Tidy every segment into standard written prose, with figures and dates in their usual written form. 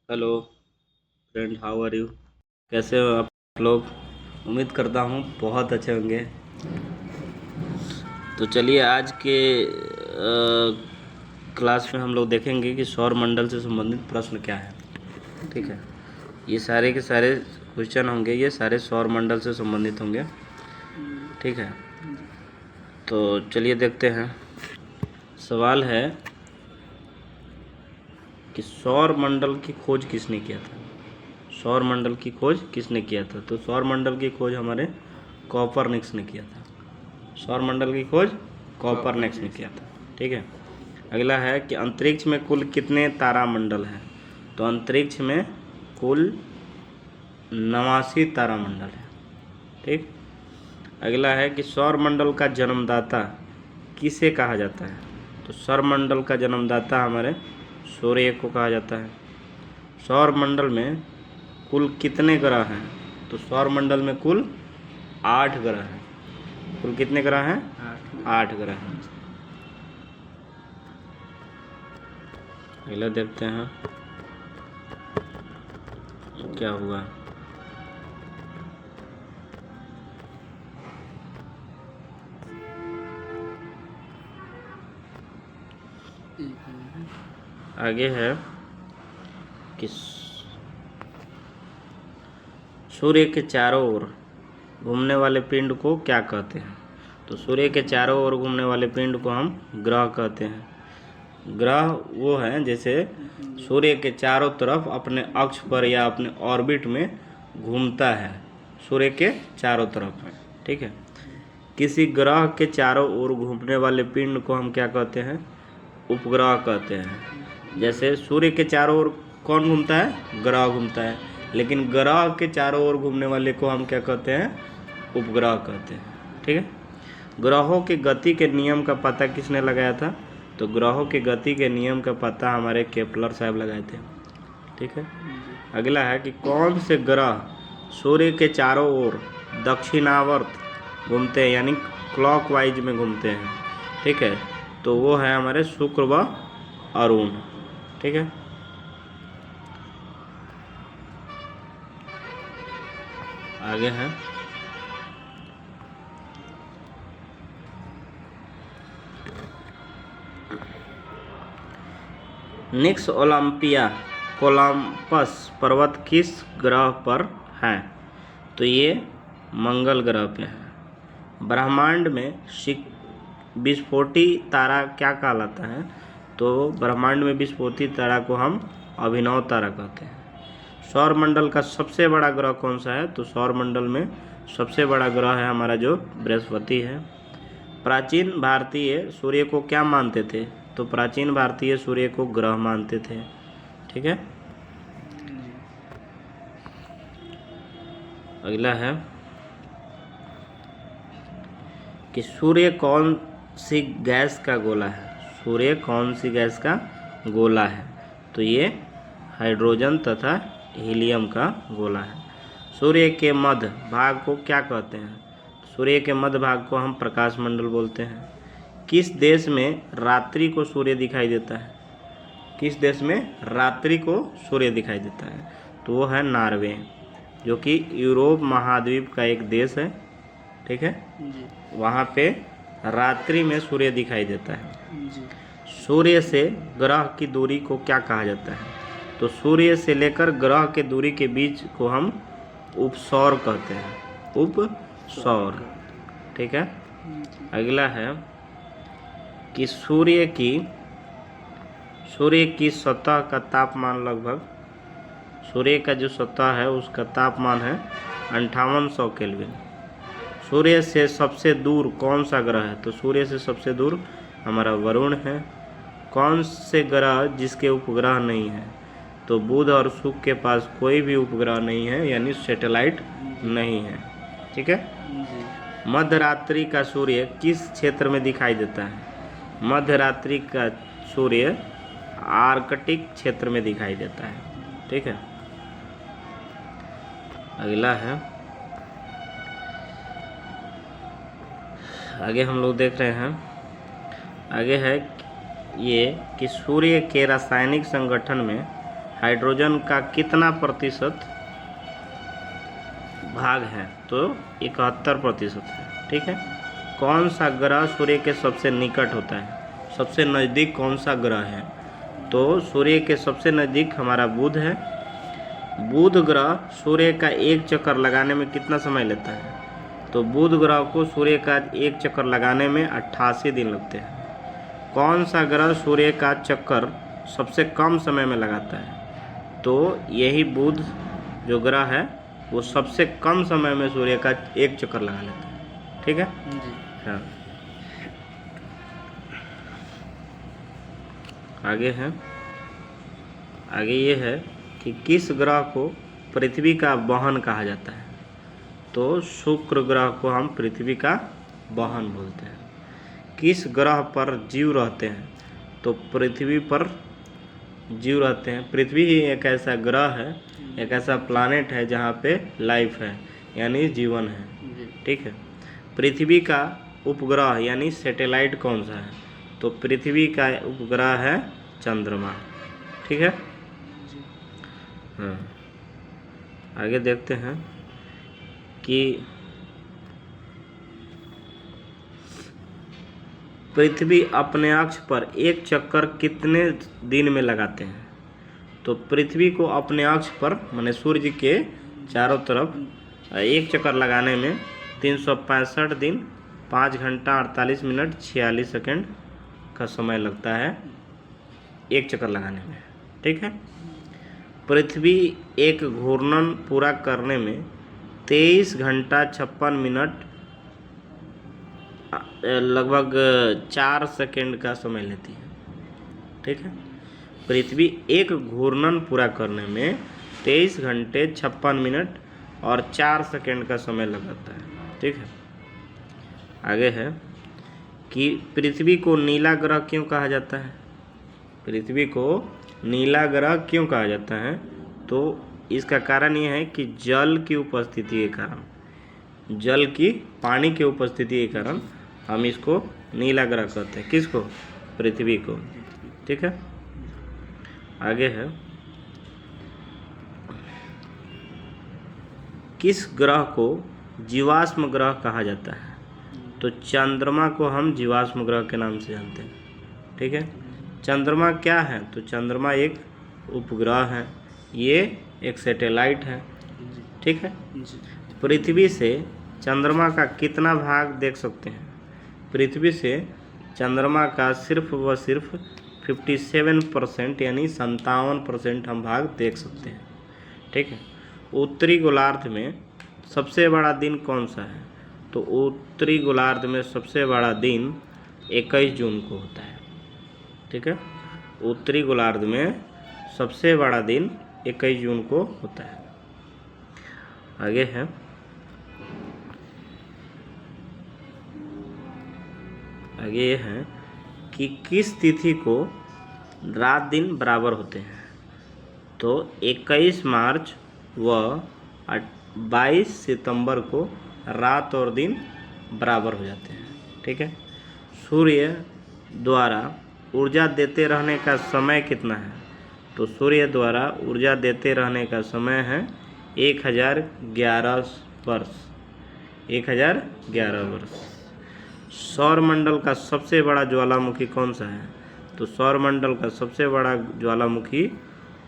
Hello friend, how are you? कैसे हो आप लोग? उम्मीद करता हूँ बहुत अच्छे होंगे। तो चलिए आज के क्लास में हम लोग देखेंगे कि सौर मंडल से संबंधित प्रश्न क्या है। ठीक है, ये सारे के सारे क्वेश्चन होंगे, ये सारे सौर मंडल से संबंधित होंगे। ठीक है, तो चलिए देखते हैं। सवाल है कि सौर मंडल की खोज किसने किया था? सौर मंडल की खोज किसने किया था? तो सौर मंडल की खोज हमारे कॉपरनिकस ने किया था। सौर मंडल की खोज कॉपरनिकस ने किया था। ठीक है, अगला है कि अंतरिक्ष में कुल कितने तारामंडल हैं? तो अंतरिक्ष में कुल 89 तारामंडल है। ठीक, अगला है कि सौर मंडल का जन्मदाता किसे कहा जाता है? तो सौर मंडल का जन्मदाता हमारे सूर्य को कहा जाता है। सौर मंडल में कुल कितने ग्रह हैं? तो सौर मंडल में कुल 8 ग्रह हैं। कुल कितने ग्रह हैं? 8 ग्रह हैं। अगला देखते हैं क्या हुआ। आगे है कि सूर्य के चारों ओर घूमने वाले पिंड को क्या कहते हैं? तो सूर्य के चारों ओर घूमने वाले पिंड को हम ग्रह कहते हैं। ग्रह वो हैं जैसे सूर्य के चारों तरफ अपने अक्ष पर या अपने ऑर्बिट में घूमता है, सूर्य के चारों तरफ है। ठीक है, किसी ग्रह के चारों ओर घूमने वाले पिंड को हम क्या कहते हैं? उपग्रह कहते हैं। जैसे सूर्य के चारों ओर कौन घूमता है? ग्रह घूमता है, लेकिन ग्रह के चारों ओर घूमने वाले को हम क्या कहते हैं? उपग्रह कहते हैं। ठीक है, ग्रहों की गति के नियम का पता किसने लगाया था? तो ग्रहों की गति के नियम का पता हमारे केपलर साहब लगाए थे। ठीक है, अगला है कि कौन से ग्रह सूर्य के चारों ओर दक्षिणावर्त घूमते हैं, यानी क्लॉकवाइज में घूमते हैं। ठीक है, तो वो है हमारे शुक्र व अरुण। ठीक है, आगे है निक्स ओलंपिया कोलंबस पर्वत किस ग्रह पर है? तो ये मंगल ग्रह पे है। ब्रह्मांड में विस्फोटी तारा क्या कहलाता है? तो ब्रह्मांड में विस्फोटी तारा को हम अभिनव तारा कहते हैं। सौर मंडल का सबसे बड़ा ग्रह कौन सा है? तो सौर मंडल में सबसे बड़ा ग्रह है हमारा जो बृहस्पति है। प्राचीन भारतीय सूर्य को क्या मानते थे? तो प्राचीन भारतीय सूर्य को ग्रह मानते थे। ठीक है, अगला है कि सूर्य कौन सी गैस का गोला है? सूर्य कौन सी गैस का गोला है? तो ये हाइड्रोजन तथा हीलियम का गोला है। सूर्य के मध्य भाग को क्या कहते हैं? सूर्य के मध्य भाग को हम प्रकाश मंडल बोलते हैं। किस देश में रात्रि को सूर्य दिखाई देता है? किस देश में रात्रि को सूर्य दिखाई देता है? तो वो है नॉर्वे, जो कि यूरोप महाद्वीप का एक देश है। ठीक है, वहाँ पे रात्रि में सूर्य दिखाई देता है। सूर्य से ग्रह की दूरी को क्या कहा जाता है? तो सूर्य से लेकर ग्रह के दूरी के बीच को हम उपसौर कहते हैं। उपसौर। ठीक है, अगला है कि सूर्य की सतह का तापमान लगभग, सूर्य का जो सतह है उसका तापमान है 5800 केल्विन। सूर्य से सबसे दूर कौन सा ग्रह है? तो सूर्य से सबसे दूर हमारा वरुण है। कौन से ग्रह जिसके उपग्रह नहीं है? तो बुध और शुक्र के पास कोई भी उपग्रह नहीं है, यानी सैटेलाइट नहीं है। ठीक है, मध्य रात्रि का सूर्य किस क्षेत्र में दिखाई देता है? मध्य रात्रि का सूर्य आर्कटिक क्षेत्र में दिखाई देता है। ठीक है, अगला है, आगे हम लोग देख रहे हैं, आगे है ये कि सूर्य के रासायनिक संगठन में हाइड्रोजन का कितना प्रतिशत भाग है? तो 71% है। ठीक है। कौन सा ग्रह सूर्य के सबसे निकट होता है? सबसे नज़दीक कौन सा ग्रह है? तो सूर्य के सबसे नज़दीक हमारा बुध है। बुध ग्रह सूर्य का एक चक्कर लगाने में कितना समय लेता है? तो बुध ग्रह को सूर्य का एक चक्कर लगाने में 88 दिन लगते हैं। कौन सा ग्रह सूर्य का चक्कर सबसे कम समय में लगाता है? तो यही बुध जो ग्रह है वो सबसे कम समय में सूर्य का एक चक्कर लगा लेता है। ठीक है जी। हाँ। आगे है, आगे ये है कि किस ग्रह को पृथ्वी का वाहन कहा जाता है? तो शुक्र ग्रह को हम पृथ्वी का वाहन बोलते हैं। किस ग्रह पर जीव रहते हैं? तो पृथ्वी पर जीव रहते हैं। पृथ्वी ही एक ऐसा ग्रह है, एक ऐसा प्लानेट है जहाँ पे लाइफ है, यानी जीवन है। जी। ठीक है। पृथ्वी का उपग्रह यानी सैटेलाइट कौन सा है? तो पृथ्वी का उपग्रह है चंद्रमा। ठीक है जी। हाँ। आगे देखते हैं कि पृथ्वी अपने अक्ष पर एक चक्कर कितने दिन में लगाते हैं? तो पृथ्वी को अपने अक्ष पर माने सूर्य के चारों तरफ एक चक्कर लगाने में 365 दिन 5 घंटा 48 मिनट 46 सेकंड का समय लगता है एक चक्कर लगाने में। ठीक है। पृथ्वी एक घूर्णन पूरा करने में 23 घंटा 56 मिनट लगभग 4 सेकंड का समय लेती है। ठीक है। पृथ्वी एक घूर्णन पूरा करने में 23 घंटे 56 मिनट और 4 सेकंड का समय लगाता है। ठीक है। आगे है कि पृथ्वी को नीला ग्रह क्यों कहा जाता है? पृथ्वी को नीला ग्रह क्यों कहा जाता है? तो इसका कारण ये है कि जल की उपस्थिति के कारण, जल की पानी की उपस्थिति के कारण हम इसको नीला ग्रह कहते हैं। किसको? पृथ्वी को। ठीक है। आगे है, किस ग्रह को जीवाश्म ग्रह कहा जाता है? तो चंद्रमा को हम जीवाश्म ग्रह के नाम से जानते हैं। ठीक है। चंद्रमा क्या है? तो चंद्रमा एक उपग्रह है, ये एक सैटेलाइट है। ठीक है। पृथ्वी से चंद्रमा का कितना भाग देख सकते हैं? पृथ्वी से चंद्रमा का सिर्फ व सिर्फ 57% यानी 57% हम भाग देख सकते हैं। ठीक है। उत्तरी गोलार्ध में सबसे बड़ा दिन कौन सा है? तो उत्तरी गोलार्ध में सबसे बड़ा दिन 21 जून को होता है। ठीक है। उत्तरी गोलार्ध में सबसे बड़ा दिन 21 जून को होता है। आगे है, आगे ये है कि किस तिथि को रात दिन बराबर होते हैं? तो 21 मार्च व 22 सितंबर को रात और दिन बराबर हो जाते हैं। ठीक है। सूर्य द्वारा ऊर्जा देते रहने का समय कितना है? तो सूर्य द्वारा ऊर्जा देते रहने का समय है 1011 वर्ष। 1011 वर्ष। सौरमंडल का सबसे बड़ा ज्वालामुखी कौन सा है? तो सौरमंडल का सबसे बड़ा ज्वालामुखी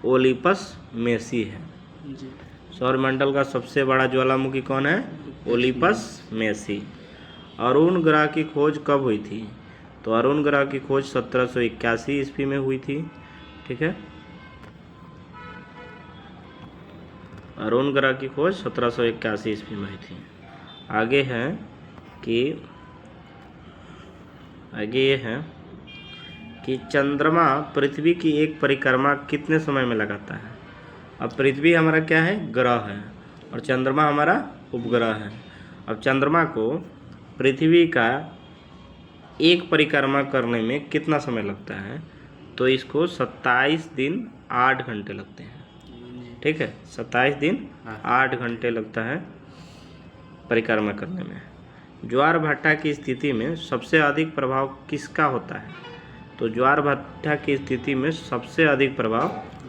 ओलिपस मेसी है। जी। सौरमंडल का सबसे बड़ा ज्वालामुखी कौन है? Olympus Messi. अरुण ग्रह की खोज कब हुई थी? तो अरुण ग्रह की खोज 1781 ईस्वी में हुई थी। ठीक है। अरुण ग्रह की खोज 1781 ईस्वी में हुई थी। आगे है कि आगे ये है कि चंद्रमा पृथ्वी की एक परिक्रमा कितने समय में लगाता है? अब पृथ्वी हमारा क्या है? ग्रह है, और चंद्रमा हमारा उपग्रह है। अब चंद्रमा को पृथ्वी का एक परिक्रमा करने में कितना समय लगता है? तो इसको 27 दिन 8 घंटे लगते हैं। ठीक है। 27 दिन 8 घंटे लगता है परिक्रमा करने में। ज्वार भाटा की स्थिति में सबसे अधिक प्रभाव किसका होता है? तो ज्वार भाटा की स्थिति में सबसे अधिक प्रभाव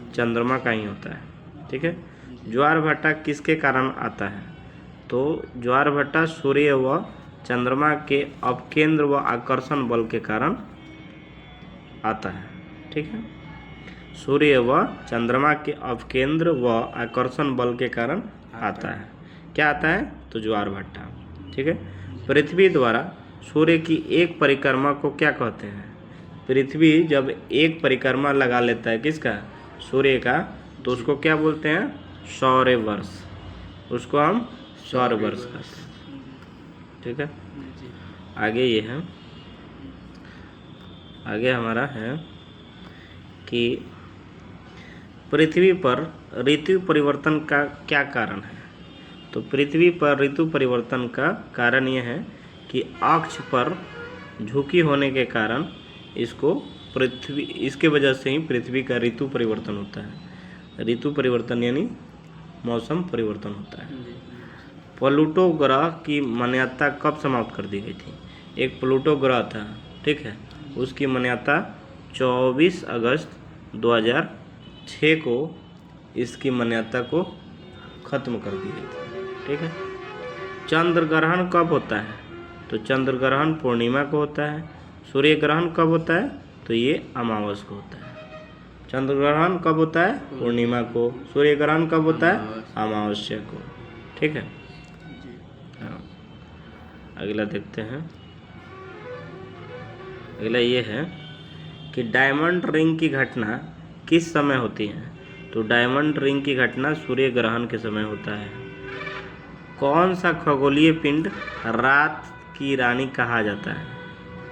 चंद्रमा का ही होता है। ठीक है। ज्वारभाटा किसके कारण आता है? तो ज्वारभाटा सूर्य व चंद्रमा के अपकेंद्र व आकर्षण बल के कारण आता है। ठीक है। सूर्य व चंद्रमा के अपकेंद्र व आकर्षण बल के कारण आता है। क्या आता है? तो ज्वारभाटा। ठीक है। पृथ्वी द्वारा सूर्य की एक परिक्रमा को क्या कहते हैं? पृथ्वी जब एक परिक्रमा लगा लेता है किसका? सूर्य का, तो उसको क्या बोलते हैं? सौर वर्ष। उसको हम सौर वर्ष कहते हैं। ठीक है। आगे ये है, आगे हमारा है कि पृथ्वी पर ऋतु परिवर्तन का क्या कारण है? तो पृथ्वी पर ऋतु परिवर्तन का कारण यह है कि अक्ष पर झुकी होने के कारण इसके वजह से ही पृथ्वी का ऋतु परिवर्तन होता है। ऋतु परिवर्तन यानी मौसम परिवर्तन होता है। प्लूटो ग्रह की मान्यता कब समाप्त कर दी गई थी? एक प्लूटो ग्रह था, ठीक है, उसकी मान्यता 24 अगस्त 2006 को इसकी मान्यता को खत्म कर दी गई थी। ठीक है। चंद्र ग्रहण कब होता है? तो चंद्र ग्रहण पूर्णिमा को होता है। सूर्य ग्रहण कब होता है? तो ये अमावस को होता है। चंद्र ग्रहण कब होता है? पूर्णिमा को। सूर्य ग्रहण कब होता है? अमावस्या को। ठीक है। हाँ, अगला देखते हैं। अगला ये है कि डायमंड रिंग की घटना किस समय होती है? तो डायमंड रिंग की घटना सूर्य ग्रहण के समय होता है। कौन सा खगोलीय पिंड रात की रानी कहा जाता है?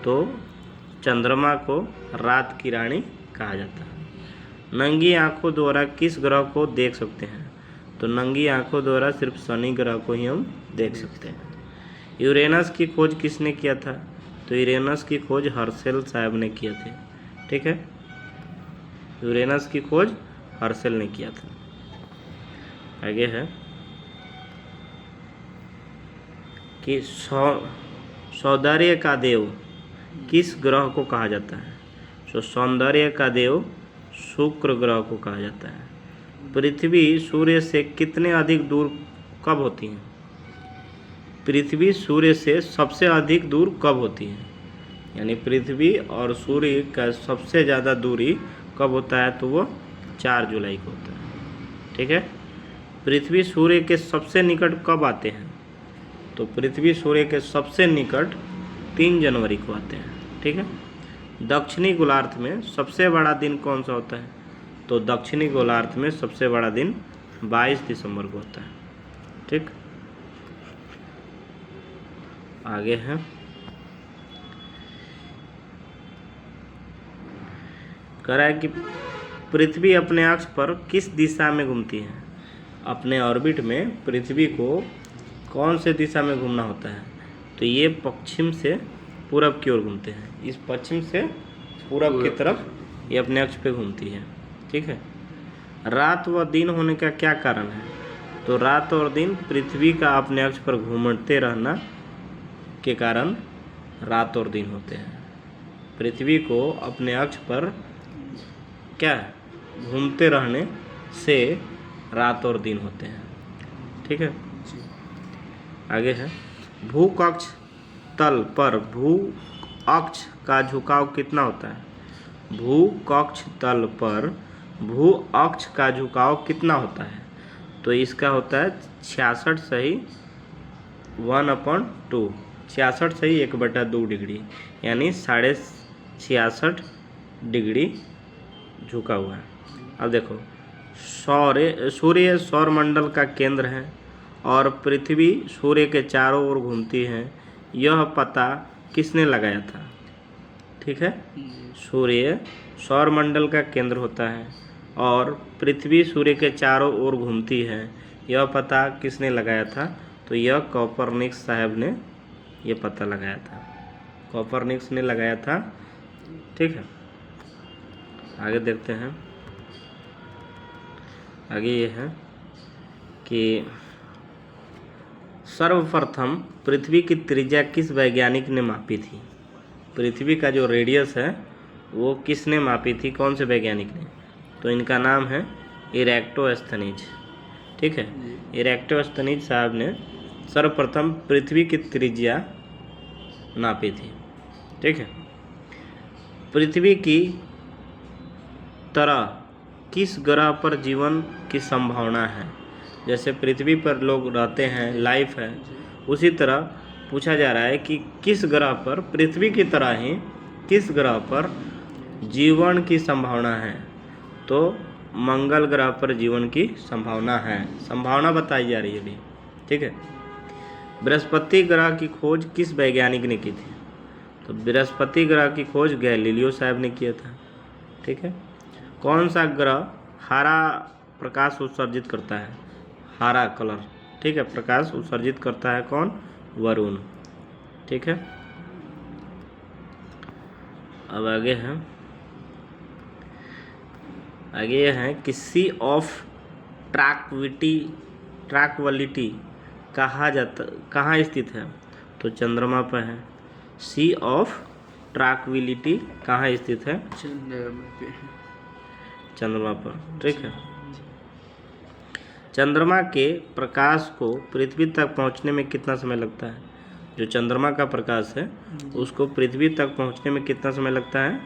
तो चंद्रमा को रात की रानी कहा जाता है। नंगी आंखों द्वारा किस ग्रह को देख सकते हैं? तो नंगी आंखों द्वारा सिर्फ शनि ग्रह को ही हम देख सकते हैं। यूरेनस की खोज किसने किया था? तो यूरेनस की खोज हर्शेल साहब ने किया थे। ठीक है। यूरेनस की खोज हर्शेल ने किया था। आगे है कि सौंदर्य का देव किस ग्रह को कहा जाता है? तो सौंदर्य का देव शुक्र ग्रह को कहा जाता है। पृथ्वी सूर्य से कितने अधिक दूर कब होती है? पृथ्वी सूर्य से सबसे अधिक दूर कब होती है? यानी पृथ्वी और सूर्य का सबसे ज़्यादा दूरी कब होता है? तो वो 4 जुलाई को होता है। ठीक है। पृथ्वी सूर्य के सबसे निकट कब आते हैं? तो पृथ्वी सूर्य के सबसे निकट 3 जनवरी को आते हैं। ठीक है। दक्षिणी गोलार्ध में सबसे बड़ा दिन कौन सा होता है? तो दक्षिणी गोलार्ध में सबसे बड़ा दिन 22 दिसंबर को होता है। ठीक। आगे है कह रहा है कि पृथ्वी अपने अक्ष पर किस दिशा में घूमती है? अपने ऑर्बिट में पृथ्वी को कौन से दिशा में घूमना होता है? तो ये पश्चिम से पूरब की ओर घूमते हैं। इस पश्चिम से पूरब की तरफ ये अपने अक्ष पे घूमती है। ठीक है। रात व दिन होने का क्या कारण है? तो रात और दिन पृथ्वी का अपने अक्ष पर घूमते रहना के कारण रात और दिन होते हैं। पृथ्वी को अपने अक्ष पर क्या घूमते रहने से रात और दिन होते हैं। ठीक है। आगे है भूकक्ष तल पर भू अक्ष का झुकाव कितना होता है? भूकक्ष तल पर भू अक्ष का झुकाव कितना होता है? तो इसका होता है 66 सही 1/2, 66 सही 1/2 डिग्री, यानी 66.5 डिग्री झुका हुआ है। अब देखो सूर्य सौरमंडल का केंद्र है और पृथ्वी सूर्य के चारों ओर घूमती है। यह पता किसने लगाया था? ठीक है। सूर्य सौरमंडल का केंद्र होता है और पृथ्वी सूर्य के चारों ओर घूमती है। यह पता किसने लगाया था? तो यह कोपरनिकस साहब ने यह पता लगाया था। कोपरनिकस ने लगाया था। ठीक है। आगे देखते हैं। आगे ये है कि सर्वप्रथम पृथ्वी की त्रिज्या किस वैज्ञानिक ने मापी थी? पृथ्वी का जो रेडियस है वो किसने मापी थी? कौन से वैज्ञानिक ने? तो इनका नाम है इरेक्टोस्थनीज। ठीक है, इरेक्टोस्थनीज साहब ने सर्वप्रथम पृथ्वी की त्रिज्या नापी थी। ठीक है, पृथ्वी की तरह किस ग्रह पर जीवन की संभावना है? जैसे पृथ्वी पर लोग रहते हैं, लाइफ है, उसी तरह पूछा जा रहा है कि किस ग्रह पर, पृथ्वी की तरह ही किस ग्रह पर जीवन की संभावना है? तो मंगल ग्रह पर जीवन की संभावना है, संभावना बताई जा रही है अभी। ठीक है, बृहस्पति ग्रह की खोज किस वैज्ञानिक ने की थी? तो बृहस्पति ग्रह की खोज गैलीलियो साहब ने किया था। ठीक है, कौन सा ग्रह हरा प्रकाश उत्सर्जित करता है? हरा कलर, ठीक है, प्रकाश उत्सर्जित करता है कौन? वरुण। ठीक है, अब आगे है, आगे यह है कि सी ऑफ ट्रैंक्विलिटी कहाँ स्थित है? तो चंद्रमा पर है। सी ऑफ ट्रैंक्विलिटी कहाँ स्थित है? चंद्रमा पर। ठीक है, चंद्रमा के प्रकाश को पृथ्वी तक पहुंचने में कितना समय लगता है? जो चंद्रमा का प्रकाश है उसको पृथ्वी तक पहुंचने में कितना समय लगता है?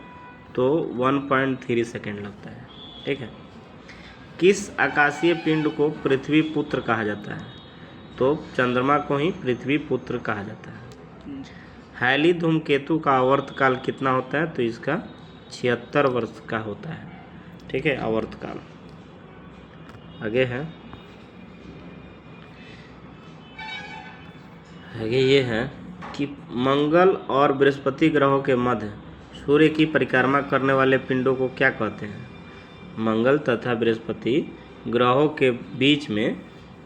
तो 1.3 सेकेंड लगता है। ठीक है, किस आकाशीय पिंड को पृथ्वी पुत्र कहा जाता है? तो चंद्रमा को ही पृथ्वी पुत्र कहा जाता है। हैली धूमकेतु का आवर्तकाल कितना होता है? तो इसका 76 वर्ष का होता है। ठीक है, आवर्तकाल। आगे है, आगे ये है कि मंगल और बृहस्पति ग्रहों के मध्य सूर्य की परिक्रमा करने वाले पिंडों को क्या कहते हैं? मंगल तथा बृहस्पति ग्रहों के बीच में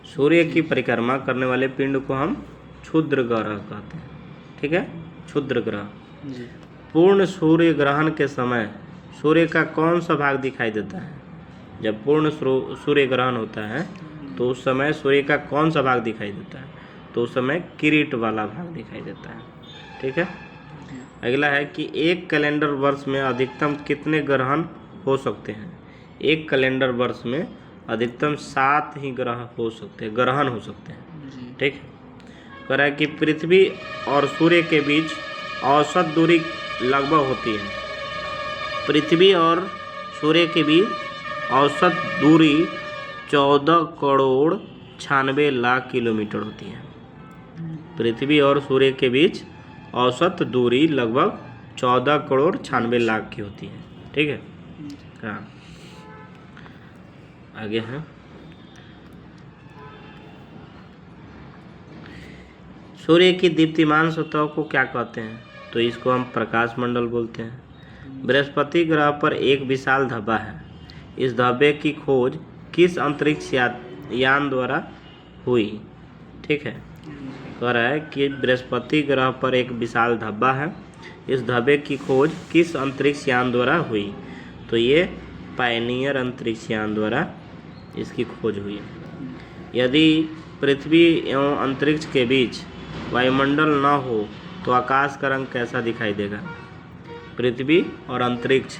सूर्य की परिक्रमा करने वाले पिंड को हम क्षुद्र ग्रह कहते हैं। ठीक है, क्षुद्र ग्रह। पूर्ण सूर्य ग्रहण के समय सूर्य का कौन सा भाग दिखाई देता है? जब पूर्ण सूर्य ग्रहण होता है तो उस समय सूर्य का कौन सा भाग दिखाई देता है? तो उस समय किरीट वाला भाग दिखाई देता है। ठीक है, अगला है कि एक कैलेंडर वर्ष में अधिकतम कितने ग्रहण हो सकते हैं? एक कैलेंडर वर्ष में अधिकतम 7 ही ग्रहण हो सकते हैं। ठीक है, कह रहा है कि पृथ्वी और सूर्य के बीच औसत दूरी लगभग होती है। पृथ्वी और सूर्य के बीच औसत दूरी 14 करोड़ 96 लाख किलोमीटर होती है। पृथ्वी और सूर्य के बीच औसत दूरी लगभग 14 करोड़ 96 लाख की होती है। ठीक है, हाँ, आगे है, सूर्य की दीप्तिमान सतह को क्या कहते हैं? तो इसको हम प्रकाश मंडल बोलते हैं। बृहस्पति ग्रह पर एक विशाल धब्बा है। इस धब्बे की खोज किस अंतरिक्ष यान द्वारा हुई? ठीक है, कह रहा है कि बृहस्पति ग्रह पर एक विशाल धब्बा है, इस धब्बे की खोज किस अंतरिक्ष यान द्वारा हुई? तो ये पायनियर अंतरिक्ष यान द्वारा इसकी खोज हुई। यदि पृथ्वी एवं अंतरिक्ष के बीच वायुमंडल न हो तो आकाश का रंग कैसा दिखाई देगा? पृथ्वी और अंतरिक्ष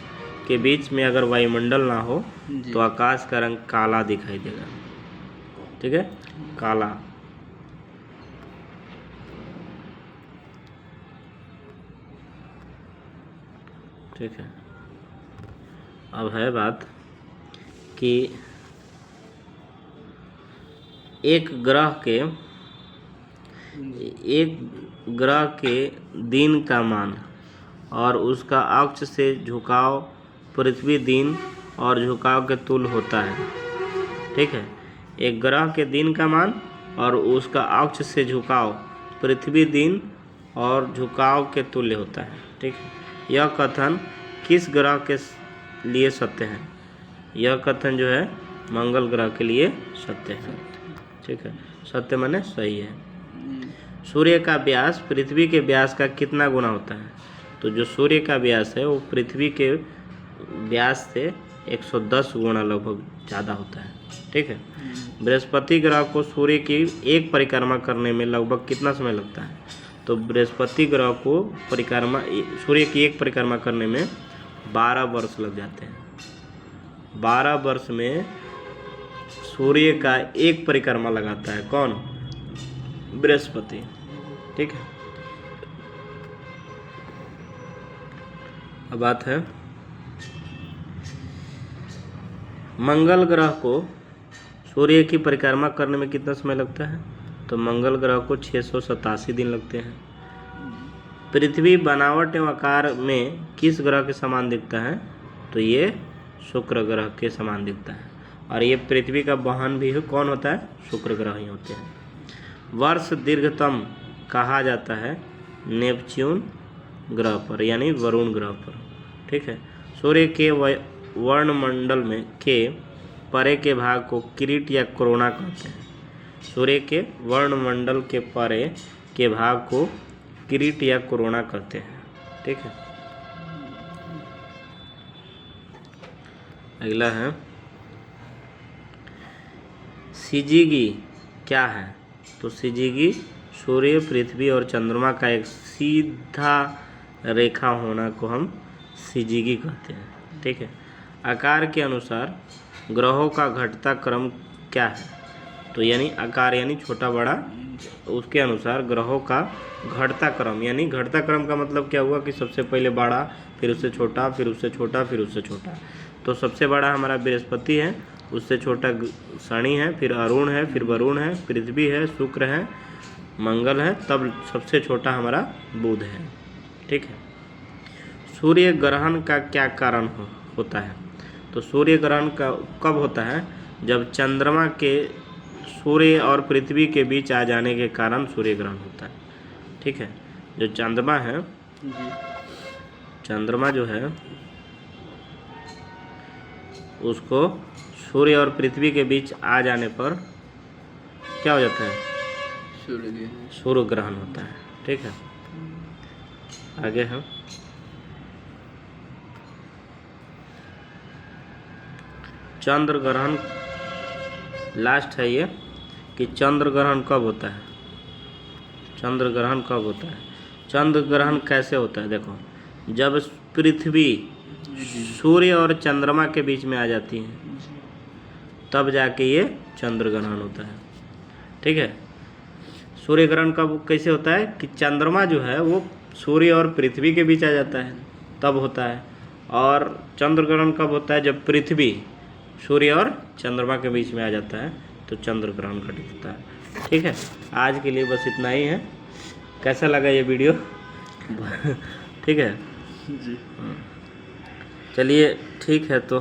के बीच में अगर वायुमंडल ना हो तो आकाश का रंग काला दिखाई देगा। ठीक है, काला। ठीक है, अब है बात कि एक ग्रह के दिन का मान और उसका अक्ष से झुकाव पृथ्वी दिन और झुकाव के तुल्य होता है। ठीक है, एक ग्रह के दिन का मान और उसका अक्ष से झुकाव पृथ्वी दिन और झुकाव के तुल्य होता है। ठीक है, यह कथन किस ग्रह के लिए सत्य है? यह कथन जो है मंगल ग्रह के लिए सत्य है। ठीक है, सत्य माने सही है। सूर्य का व्यास पृथ्वी के व्यास का कितना गुना होता है? तो जो सूर्य का व्यास है वो पृथ्वी के व्यास से 110 गुना लगभग ज़्यादा होता है। ठीक है, बृहस्पति ग्रह को सूर्य की एक परिक्रमा करने में लगभग कितना समय लगता है? तो बृहस्पति ग्रह को सूर्य की एक परिक्रमा करने में 12 वर्ष लग जाते हैं। 12 वर्ष में सूर्य का एक परिक्रमा लगाता है। कौन? बृहस्पति। ठीक है। अब बात है मंगल ग्रह को सूर्य की परिक्रमा करने में कितना समय लगता है? तो मंगल ग्रह को 687 दिन लगते हैं। पृथ्वी बनावट एवं आकार में किस ग्रह के समान दिखता है? तो ये शुक्र ग्रह के समान दिखता है। और ये पृथ्वी का वाहन भी कौन होता है? शुक्र ग्रह ही होते हैं। वर्ष दीर्घतम कहा जाता है नेपच्यून ग्रह पर, यानी वरुण ग्रह पर। ठीक है। सूर्य के वर्णमंडल में के परे के भाग को किरीट या कोरोना कहते हैं। सूर्य के वर्णमंडल के परे के भाग को किरीट या कोरोना कहते हैं। ठीक है। अगला है सिजिगी क्या है? तो सिजिगी सूर्य, पृथ्वी और चंद्रमा का एक सीधा रेखा होना को हम सिजिगी कहते हैं। ठीक है। आकार के अनुसार ग्रहों का घटता क्रम क्या है? तो यानी आकार यानी छोटा बड़ा, उसके अनुसार ग्रहों का घटता क्रम, यानी घटता क्रम का मतलब क्या हुआ कि सबसे पहले बड़ा, फिर उससे छोटा, फिर उससे छोटा, फिर उससे छोटा। तो सबसे बड़ा हमारा बृहस्पति है, उससे छोटा शनि है, फिर अरुण है, फिर वरुण है, पृथ्वी है, शुक्र है, मंगल है, तब सबसे छोटा हमारा बुध है। ठीक है। सूर्य ग्रहण का क्या कारण होता है? तो सूर्य ग्रहण का कब होता है? जब चंद्रमा के सूर्य और पृथ्वी के बीच आ जाने के कारण सूर्य ग्रहण होता है। ठीक है। जो चंद्रमा है, चंद्रमा जो है उसको सूर्य और पृथ्वी के बीच आ जाने पर क्या हो जाता है? सूर्य ग्रहण होता है। ठीक है। आगे हम चंद्र ग्रहण लास्ट है ये कि चंद्र ग्रहण कब होता है? चंद्र ग्रहण कब होता है? चंद्र ग्रहण कैसे होता है? देखो, जब पृथ्वी सूर्य और चंद्रमा के बीच में आ जाती है तब जाके ये चंद्र ग्रहण होता है। ठीक है। सूर्य ग्रहण कब कैसे होता है कि चंद्रमा जो है वो सूर्य और पृथ्वी के बीच आ जाता है तब होता है। और चंद्र ग्रहण कब होता है? जब पृथ्वी सूर्य और चंद्रमा के बीच में आ जाता है तो चंद्र ग्रहण घटित होता है। ठीक है। आज के लिए बस इतना ही है। कैसा लगा ये वीडियो? ठीक है जी। चलिए ठीक है तो